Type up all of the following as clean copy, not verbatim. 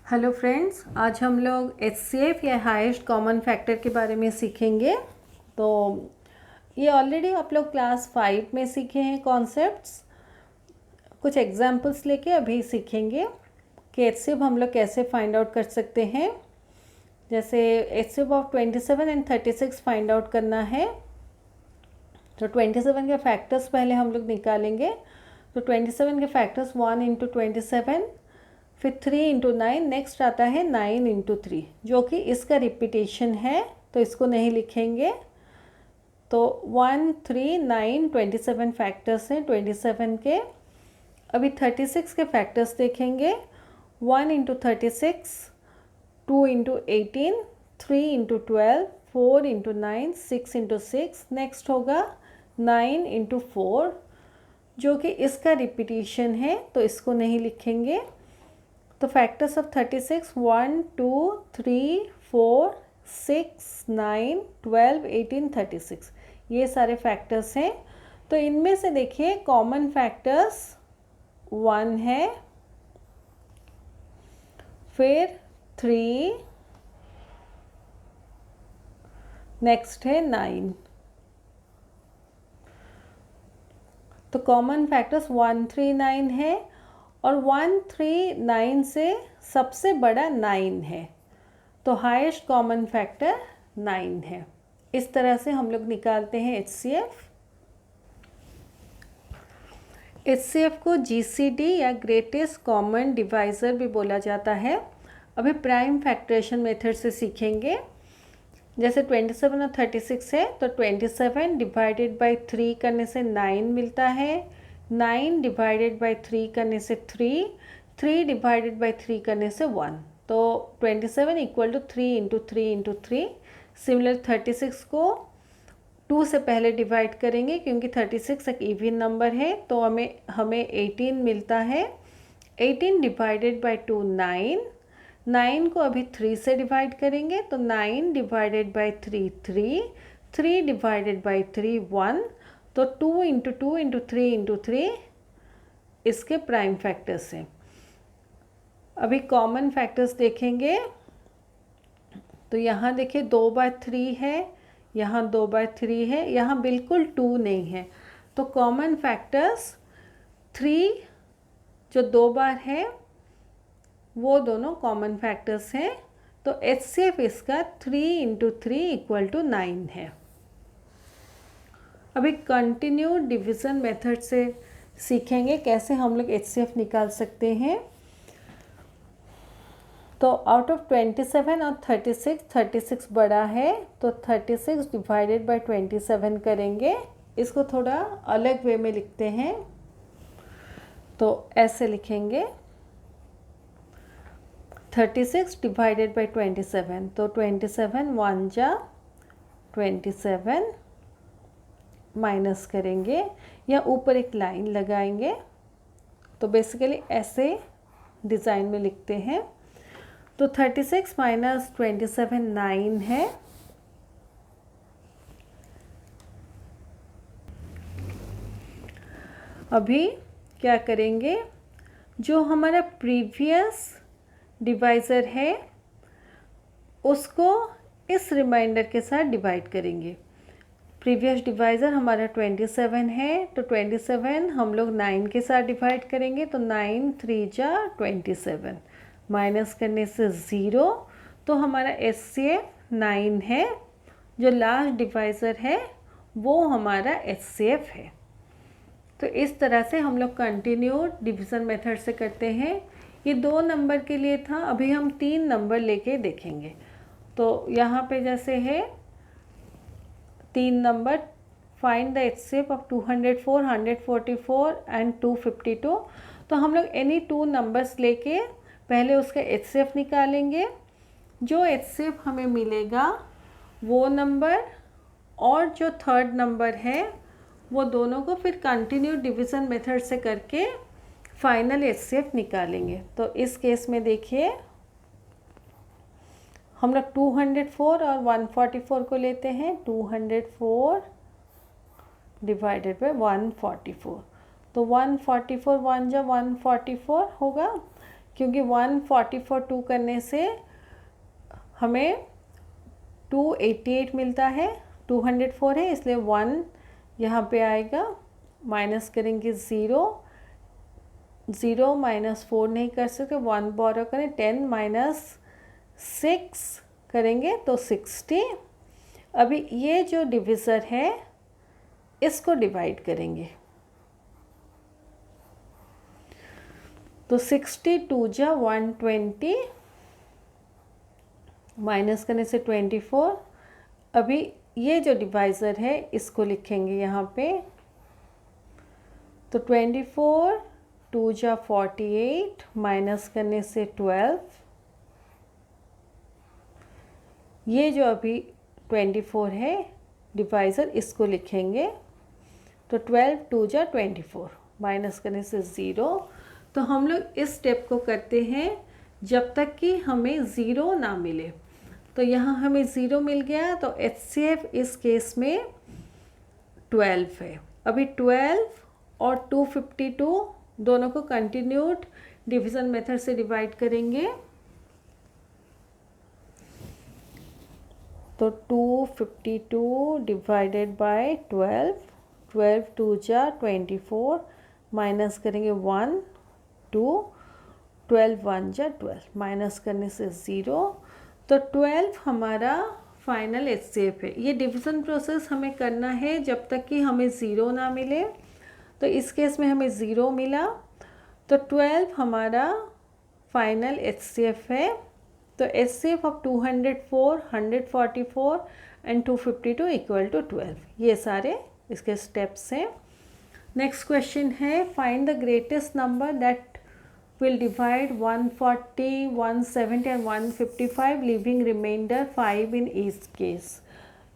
Hello friends, आज हम लोग HCF या हाईएस्ट कॉमन फैक्टर के बारे में सीखेंगे। तो ये ऑलरेडी आप लोग क्लास 5 में सीखे हैं कॉन्सेप्ट्स। कुछ एग्जांपल्स लेके अभी सीखेंगे कि HCF हम लोग कैसे फाइंड आउट कर सकते हैं। जैसे HCF of 27 and 36 find out करना है, तो 27 के फैक्टर्स पहले हम लोग निकालेंगे। तो 27 के फैक्टर्स 1 इंटू 27, फिर 3 इंटू 9, नेक्स्ट आता है 9 इंटू 3, जो कि इसका रिपीटेशन है, तो इसको नहीं लिखेंगे। तो 1 3 9 27 फैक्टर्स हैं 27 के। अभी 36 के फैक्टर्स देखेंगे। 1 into 36, 2 into 18, 3 into 12, 4 into 9, 6 into 6, next होगा 9 इंटू 4, जो कि इसका रिपीटेशन है, तो इसको नहीं लिखेंगे। तो फैक्टर्स ऑफ 36 1 2 3 4 6 9 12 18 36, ये सारे फैक्टर्स हैं। तो इनमें से देखिए कॉमन फैक्टर्स 1 है, फिर 3, नेक्स्ट है 9। तो कॉमन फैक्टर्स 1 3 9 है, और 1 3 9 से सबसे बड़ा 9 है, तो हाईएस्ट कॉमन फैक्टर 9 है। इस तरह से हम लोग निकालते हैं HCF। HCF को GCD या ग्रेटेस्ट कॉमन डिवाइज़र भी बोला जाता है। अभी प्राइम फैक्टरेशन मेथड से सीखेंगे। जैसे 27 और 36 है, तो 27 डिवाइडेड बाई 3 करने से 9 मिलता है, 9 डिवाइडेड बाई 3 करने से 3, 3 डिवाइडेड बाई 3 करने से 1। तो 27 equal to 3 into 3 into 3। Similar 36 को 2 से पहले डिवाइड करेंगे, क्योंकि 36 एक इवन नंबर है, तो हमें 18 मिलता है। 18 डिवाइडेड बाई 2 9, 9 को अभी 3 से डिवाइड करेंगे, तो 9 डिवाइडेड बाई 3 3, 3 डिवाइडेड बाई 3 1। तो 2 इंटू 2 इंटू 3 इंटू 3 इसके प्राइम फैक्टर्स हैं। अभी कॉमन फैक्टर्स देखेंगे। तो यहाँ देखिए 2/3 है, यहाँ 2/3 है, यहाँ बिल्कुल 2 नहीं है। तो कॉमन फैक्टर्स 3 जो 2 बार है, वो दोनों कॉमन फैक्टर्स हैं। तो HCF इसका 3 इंटू 3 इक्वल टू 9 है। अभी कंटिन्यू डिवीज़न मेथड से सीखेंगे कैसे हम लोग HCF निकाल सकते हैं। तो आउट ऑफ 27 और 36, 36 बड़ा है, तो 36 डिवाइडेड बाई 27 करेंगे। इसको थोड़ा अलग वे में लिखते हैं, तो ऐसे लिखेंगे 36 डिवाइडेड बाई 27। तो 27 1 जा 27 माइनस करेंगे, या ऊपर एक लाइन लगाएंगे। तो बेसिकली ऐसे डिज़ाइन में लिखते हैं। तो 36 माइनस 27 9 है। अभी क्या करेंगे, जो हमारा प्रीवियस डिवाइज़र है उसको इस रिमाइंडर के साथ डिवाइड करेंगे। प्रीवियस डिवाइज़र हमारा 27 है, तो 27 हम लोग 9 के साथ डिवाइड करेंगे, तो 9 3 जा 27, माइनस करने से 0। तो हमारा HCF 9 है। जो लास्ट डिवाइज़र है वो हमारा HCF है। तो इस तरह से हम लोग कंटिन्यू डिवीज़न मेथड से करते हैं। ये 2 नंबर के लिए था, अभी हम 3 नंबर लेके देखेंगे। तो यहाँ पे जैसे है 3 number, find the HCF of 204, 144 and 252। तो हम लोग एनी 2 नंबर्स लेके पहले उसका HCF निकालेंगे। जो HCF हमें मिलेगा वो नंबर और जो थर्ड नंबर है, वो दोनों को फिर कंटिन्यू डिवीज़न मेथड से करके फाइनल HCF निकालेंगे। तो इस केस में देखिए हम लोग 204 और 144 को लेते हैं। 204 डिवाइडेड बाई 144, तो 144 1 जा 144 होगा। क्योंकि 144 2 करने से हमें 288 मिलता है, 204 है, इसलिए 1 यहाँ पे आएगा, माइनस करेंगे 0, 0 माइनस 4 नहीं कर सकते, 1 बोरो करें, 10 माइनस 6 करेंगे तो 60। अभी ये जो डिविज़र है इसको डिवाइड करेंगे, तो 62 जा 120, माइनस करने से 24। अभी ये जो डिवाइज़र है इसको लिखेंगे यहाँ पे, तो 24, 2 जा 48, माइनस करने से 12। ये जो अभी 24 है डिवाइज़र, इसको लिखेंगे, तो 12, 2 जा 24, माइनस करने से 0। तो हम लोग इस स्टेप को करते हैं जब तक कि हमें 0 ना मिले। तो यहाँ हमें 0 मिल गया, तो HCF इस केस में 12 है। अभी 12 और 252 दोनों को कंटिन्यूड डिवीज़न मेथड से डिवाइड करेंगे, तो 252 डिवाइडेड बाय 12, 12 2 जा 24, माइनस करेंगे 1 2, 12 1 जा 12, माइनस करने से 0। तो 12 हमारा फाइनल HCF है। ये डिवीज़न प्रोसेस हमें करना है जब तक कि हमें 0 ना मिले। तो इस केस में हमें 0 मिला, तो 12 हमारा फाइनल HCF है। तो HCF of 204, 144 and 252 equal to 12। ये सारे इसके स्टेप्स हैं। नेक्स्ट क्वेश्चन है, find the greatest number that will divide 140, 170 and 155 leaving remainder 5 in each case।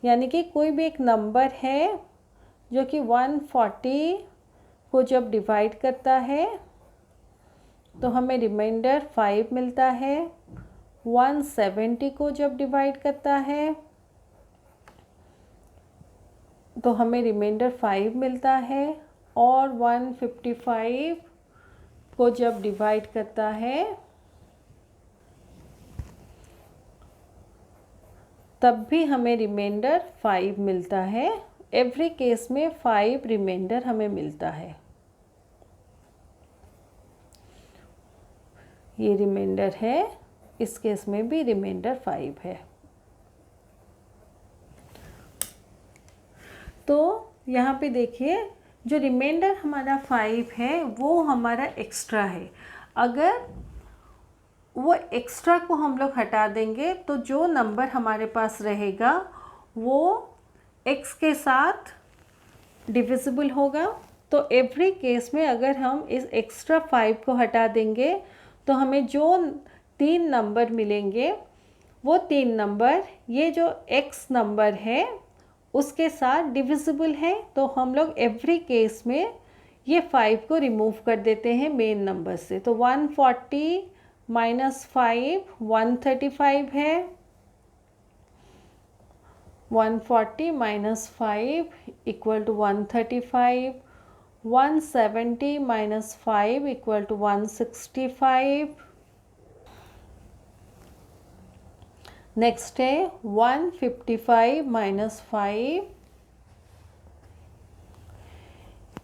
यानी कि कोई भी एक नंबर है जो कि 140 को जब डिवाइड करता है तो हमें रिमाइंडर 5 मिलता है, 170 को जब डिवाइड करता है तो हमें रिमाइंडर 5 मिलता है, और 155 को जब डिवाइड करता है तब भी हमें रिमाइंडर 5 मिलता है। एवरी केस में 5 रिमाइंडर हमें मिलता है। ये रिमाइंडर है, इस केस में भी रिमाइंडर 5 है। तो यहाँ पे देखिए, जो रिमाइंडर हमारा 5 है वो हमारा एक्स्ट्रा है। अगर वो एक्स्ट्रा को हम लोग हटा देंगे तो जो नंबर हमारे पास रहेगा वो x के साथ डिविजिबल होगा। तो एवरी केस में अगर हम इस एक्स्ट्रा 5 को हटा देंगे तो हमें जो 3 नंबर मिलेंगे वो 3 नंबर ये जो x नंबर है उसके साथ डिविजिबल है। तो हम लोग एवरी केस में ये 5 को रिमूव कर देते हैं मेन नंबर से। तो 140 माइनस 5 135 है, 140 minus 5 equal to 135, 170 minus 5 equal to 165। Next है 155 माइनस 5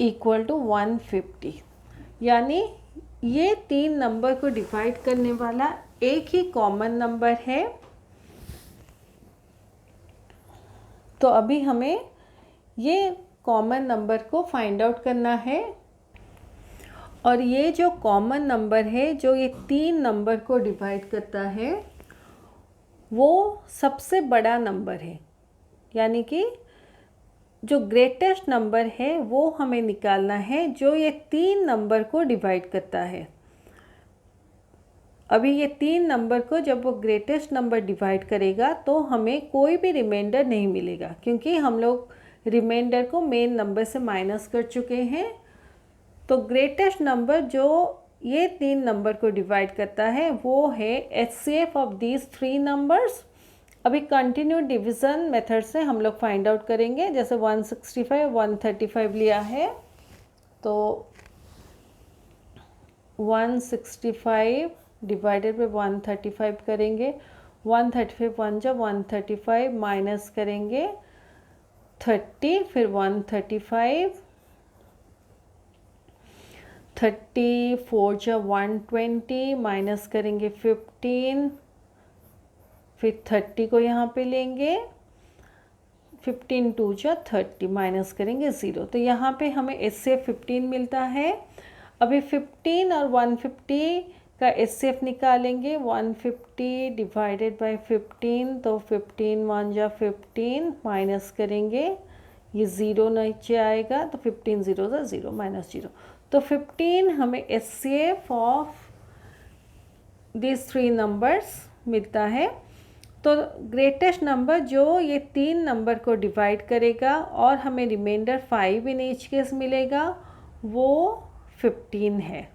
इक्वल टू 150। यानी ये 3 नंबर को डिवाइड करने वाला एक ही कॉमन नंबर है। तो अभी हमें ये कॉमन नंबर को फाइंड आउट करना है, और ये जो कॉमन नंबर है जो ये 3 नंबर को डिवाइड करता है वो सबसे बड़ा नंबर है। यानी कि जो ग्रेटेस्ट नंबर है वो हमें निकालना है जो ये 3 नंबर को डिवाइड करता है। अभी ये 3 नंबर को जब वो ग्रेटेस्ट नंबर डिवाइड करेगा तो हमें कोई भी रिमाइंडर नहीं मिलेगा, क्योंकि हम लोग रिमाइंडर को मेन नंबर से माइनस कर चुके हैं। तो ग्रेटेस्ट नंबर जो ये 3 नंबर को डिवाइड करता है वो है HCF ऑफ दीज 3 नंबर्स। अभी कंटिन्यू डिवीज़न मेथड से हम लोग फाइंड आउट करेंगे। जैसे 165 135 लिया है तो 165 डिवाइडेड बाई 135 करेंगे, 135 1 जा 135 माइनस करेंगे 30, फिर 135, 34 जा 120 माइनस करेंगे 15, फिर 30 को यहाँ पे लेंगे, 15 2 जा 30 माइनस करेंगे 0। तो यहाँ पे हमें HCF 15 मिलता है। अभी 15 और 150 का HCF निकालेंगे, 150 डिवाइडेड बाय 15, तो 15 1 जा 15 माइनस करेंगे, ये 0 नीचे आएगा, तो 15 0 जा 0 माइनस 0। तो 15 हमें HCF ऑफ दिस 3 नंबर्स मिलता है। तो ग्रेटेस्ट नंबर जो ये 3 नंबर को डिवाइड करेगा और हमें रिमाइंडर 5 इन ईच केस मिलेगा, वो 15 है।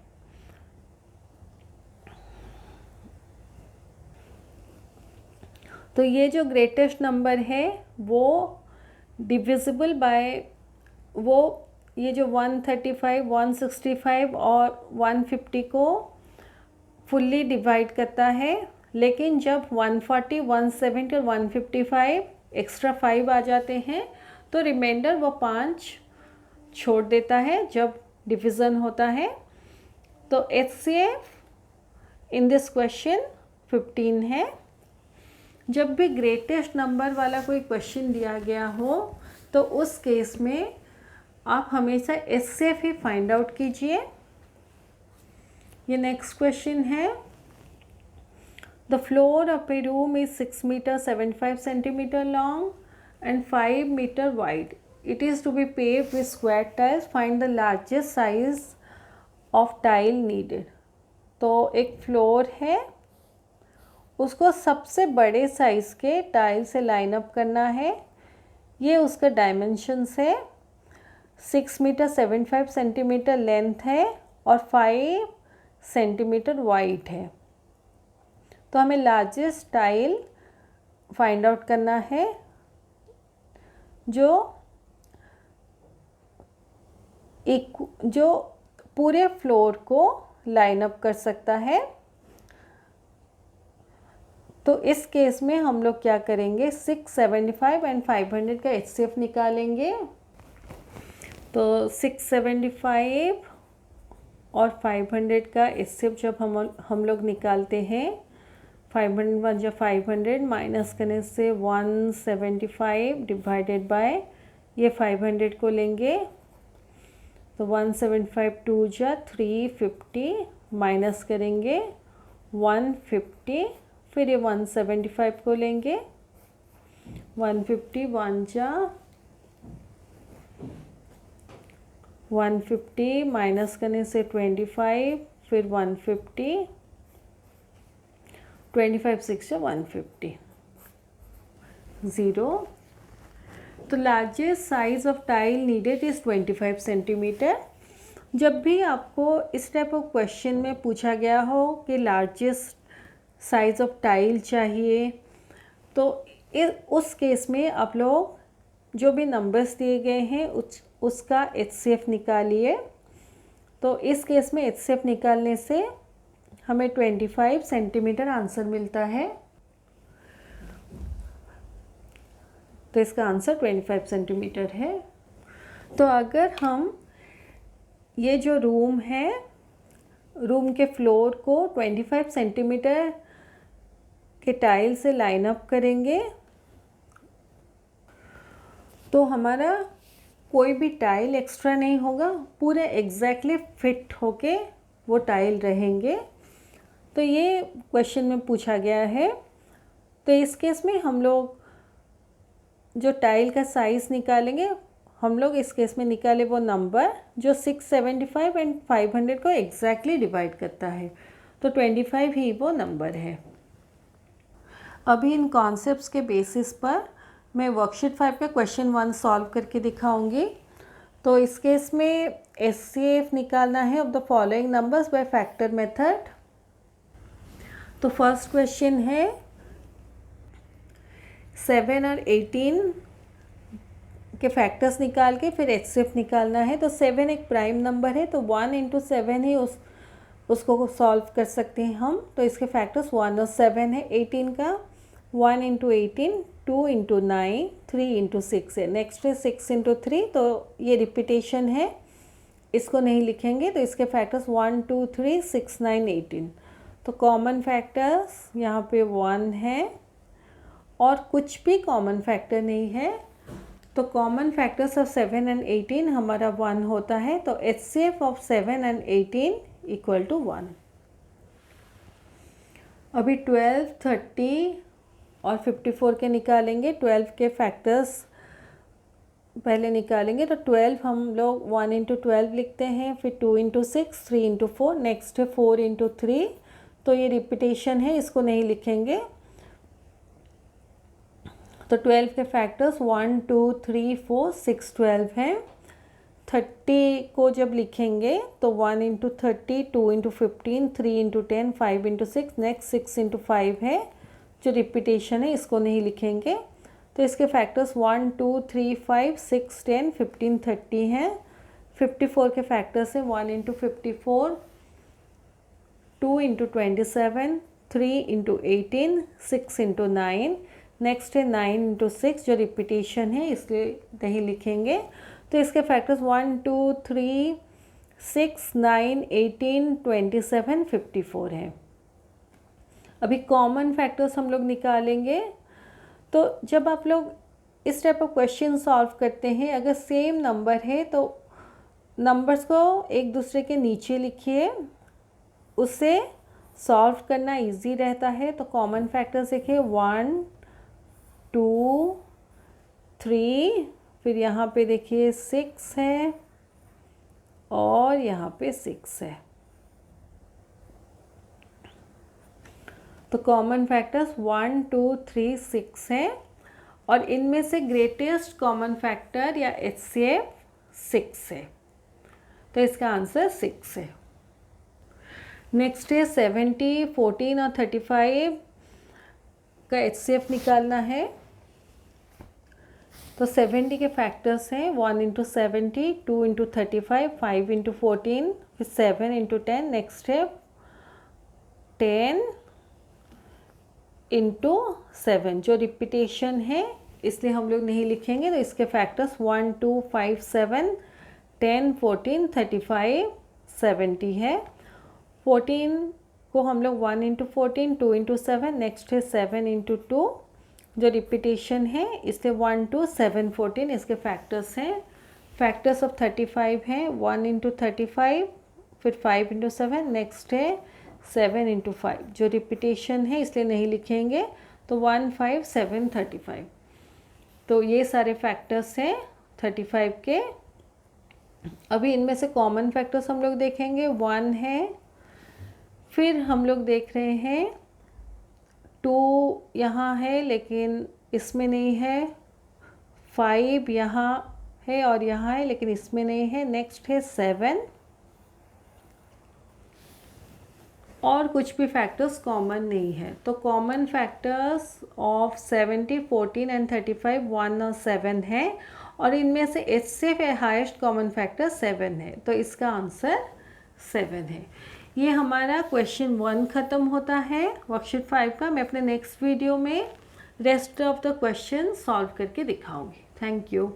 तो ये जो ग्रेटेस्ट नंबर है वो डिविजिबल बाय वो ये जो 135, 165 और 150 को फुल्ली डिवाइड करता है, लेकिन जब 140, 170 और 155 एक्स्ट्रा 5 आ जाते हैं तो रिमाइंडर वो 5 छोड़ देता है जब डिवीज़न होता है। तो HCF इन दिस क्वेश्चन 15 है। जब भी ग्रेटेस्ट नंबर वाला कोई क्वेश्चन दिया गया हो तो उस केस में आप हमेशा HCF ही फाइंड आउट कीजिए। ये नेक्स्ट क्वेश्चन है, the floor of a room is 6 metre 75 centimetre long and 5 metre wide. It is to be paved with square tiles. Find the largest size of tile needed. तो एक floor है, उसको सबसे बड़े size के tile से line up करना है। ये उसका डायमेंशंस है, 6 मीटर 75 सेंटीमीटर लेंथ है और 5 सेंटीमीटर वाइड है। तो हमें लार्जेस्ट टाइल फाइंड आउट करना है जो पूरे फ्लोर को लाइन अप कर सकता है। तो इस केस में हम लोग क्या करेंगे, 675 एंड 500 का HCF निकालेंगे। तो 675 और 500 का HCF जब हम लोग निकालते हैं, 500 जब 500 माइनस करने से 175 डिवाइडेड बाय ये 500 को लेंगे, तो 175 2 जा 350 माइनस करेंगे 150, फिर ये 175 को लेंगे, 150 1 जा 150 माइनस करने से 25, फिर 150, 25 6 जा 150 0। तो largest size of tile needed is 25 centimetre. जब भी आपको इस टाइप ऑफ क्वेश्चन में पूछा गया हो कि लार्जेस्ट साइज़ ऑफ टाइल चाहिए, तो उस केस में आप लोग जो भी नंबर्स दिए गए हैं उसका HCF निकालिए। तो इस केस में HCF निकालने से हमें 25 सेंटीमीटर आंसर मिलता है। तो इसका आंसर 25 सेंटीमीटर है। तो अगर हम ये जो रूम है, रूम के फ्लोर को 25 सेंटीमीटर के टाइल से लाइन अप करेंगे तो हमारा कोई भी टाइल एक्स्ट्रा नहीं होगा, पूरे एग्जैक्टली फिट होके वो टाइल रहेंगे। तो ये क्वेश्चन में पूछा गया है। तो इस केस में हम लोग जो टाइल का साइज़ निकालेंगे, हम लोग इस केस में निकाले वो नंबर जो 675 एंड 500 को एग्जैक्टली डिवाइड करता है। तो 25 ही वो नंबर है। अभी इन कॉन्सेप्ट्स के बेसिस पर मैं वर्कशीट 5 का क्वेश्चन 1 सॉल्व करके दिखाऊंगी। तो इस केस में HCF निकालना है of the following numbers by factor method. तो फर्स्ट क्वेश्चन है 7 और 18 के फैक्टर्स निकाल के फिर HCF निकालना है। तो 7 एक प्राइम नंबर है, तो 1 इंटू 7 ही उसको सॉल्व कर सकते हैं हम। तो इसके फैक्टर्स 1 और 7 है। 18 का 1 इंटू 18, 2 इंटू 9, 3 इंटू 6 है। नेक्स्ट है 6 इंटू 3, तो ये रिपीटेशन है, इसको नहीं लिखेंगे। तो इसके फैक्टर्स 1 2 3 6 9 18। तो कॉमन फैक्टर्स यहाँ पे 1 है और कुछ भी कॉमन फैक्टर नहीं है। तो कॉमन फैक्टर्स ऑफ 7 एंड 18 हमारा 1 होता है। तो HCF of 7 and 18 equal to 1। अभी 12, 30 और 54 के निकालेंगे। 12 के फैक्टर्स पहले निकालेंगे। तो 12 हम लोग 1 इंटू 12 लिखते हैं, फिर 2 इंटू 6, 3 इंटू 4, नेक्स्ट है 4 इंटू 3। तो ये रिपीटेशन है, इसको नहीं लिखेंगे। तो 12 के फैक्टर्स 1 2 3 4 6 12 हैं। 30 को जब लिखेंगे तो 1 into 30, 2 into 15, 3 into 10, 5 into 6, next 6 into 5 है जो रिपीटेशन है, इसको नहीं लिखेंगे। तो इसके फैक्टर्स 1 2 3 5 6 10 15 30 हैं। 54 के फैक्टर्स है 1 into 54, 2 into 27, 3 into 18, 6 into 9, next है 9 इंटू 6 जो रिपीटेशन है, इसलिए नहीं लिखेंगे। तो इसके फैक्टर्स 1 2 3 6 9 18 27 54 हैं। अभी कॉमन फैक्टर्स हम लोग निकालेंगे। तो जब आप लोग इस टाइप ऑफ क्वेश्चन सॉल्व करते हैं, अगर सेम नंबर है तो नंबर्स को एक दूसरे के नीचे लिखिए, उससे सॉल्व करना इजी रहता है। तो कॉमन फैक्टर्स देखिए 1 2 3, फिर यहाँ पे देखिए 6 है और यहाँ पे 6 है। तो कॉमन फैक्टर्स 1 2 3 6 है और इनमें से ग्रेटेस्ट कॉमन फैक्टर या HCF 6 है। तो इसका आंसर 6 है। नेक्स्ट है 70, 14 और 35 का HCF निकालना है। तो 70 के फैक्टर्स हैं 1 इंटू 70, 2 इंटू 35, 5 इंटू 14, फिर 7 इंटू 10, नेक्स्ट है 10 इंटू 7 जो रिपीटेशन है, इसलिए हम लोग नहीं लिखेंगे। तो इसके फैक्टर्स 1 2 5 7 10 14 35 70 है। 14 को हम लोग 1 इंटू 14, 2 इंटू 7, नेक्स्ट है 7 इंटू 2 जो रिपीटेशन है, इसलिए 1 2 7 14 इसके फैक्टर्स हैं। फैक्टर्स ऑफ 35 हैं 1 इंटू 35, फिर 5 इंटू 7, नेक्स्ट है 7 इंटू 5 जो रिपीटेशन है, इसलिए नहीं लिखेंगे। तो 1 5 7 35। तो ये सारे फैक्टर्स हैं 35 के। अभी इनमें से कॉमन फैक्टर्स हम लोग देखेंगे। 1 है, फिर हम लोग देख रहे हैं 2 यहाँ है लेकिन इसमें नहीं है, 5 यहाँ है और यहाँ है लेकिन इसमें नहीं है, नेक्स्ट है 7 और कुछ भी फैक्टर्स कॉमन नहीं है। तो कॉमन फैक्टर्स ऑफ 70, 14 एंड 35 1 और 7 है और इनमें से HCF है हाईएस्ट कॉमन फैक्टर 7 है। तो इसका आंसर 7 है। ये हमारा क्वेश्चन 1 ख़त्म होता है वर्कशीट 5 का। मैं अपने नेक्स्ट वीडियो में rest of the question solve करके दिखाऊंगी। Thank you.